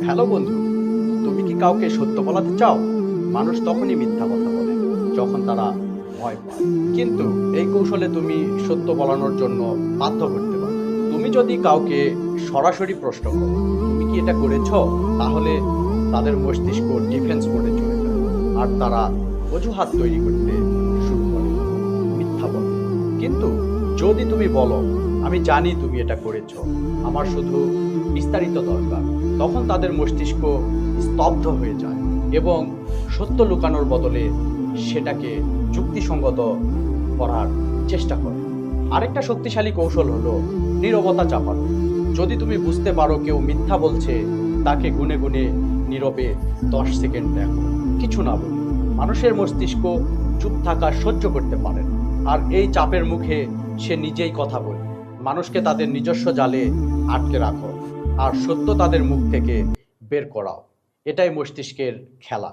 Hello বন্ধু, তুমি কি কাউকে সত্য বলাতে চাও? মানুষ তখনই মিথ্যা কথা বলে যখন তারা ভয় পায়। কিন্তু এই কৌশলে তুমি সত্য বলানোর জন্য বাধ্য করতে পারো। তুমি যদি কাউকে সরাসরি প্রশ্ন করো, তুমি কি এটা করেছো? তাহলে তাদের মস্তিষ্ক ডিফেন্স মোডে চলে যায় আর তারা অজুহাত তৈরি করতে শুরু করে, মিথ্যা বলে। কিন্তু যদি তুমি বলো, আমি জানি তুমি এটা করেছো, আমার শুধু বিস্তারিত দরকার, তখন তাদের মস্তিষ্ক স্তব্ধ হয়ে যায় এবং সত্য লুকানোর বদলে সেটাকে যুক্তিসঙ্গত করার চেষ্টা করে। আরেকটা শক্তিশালী কৌশল হলো নীরবতা চাপানো। যদি তুমি বুঝতে পারো কেউ মিথ্যা বলছে, তাকে গুনে গুনে নীরবে 10 সেকেন্ড দেখো, কিছু না বলে। মানুষের মস্তিষ্ক চুপ থাকা সহ্য করতে পারে না, আর এই চাপের মুখে সে নিজেই কথা বলে। মানুষকে তাদের নিজস্ব জালে আটকে রাখো আর সত্য তাদের মুখ থেকে বের করাও। এটাই মস্তিষ্কের খেলা।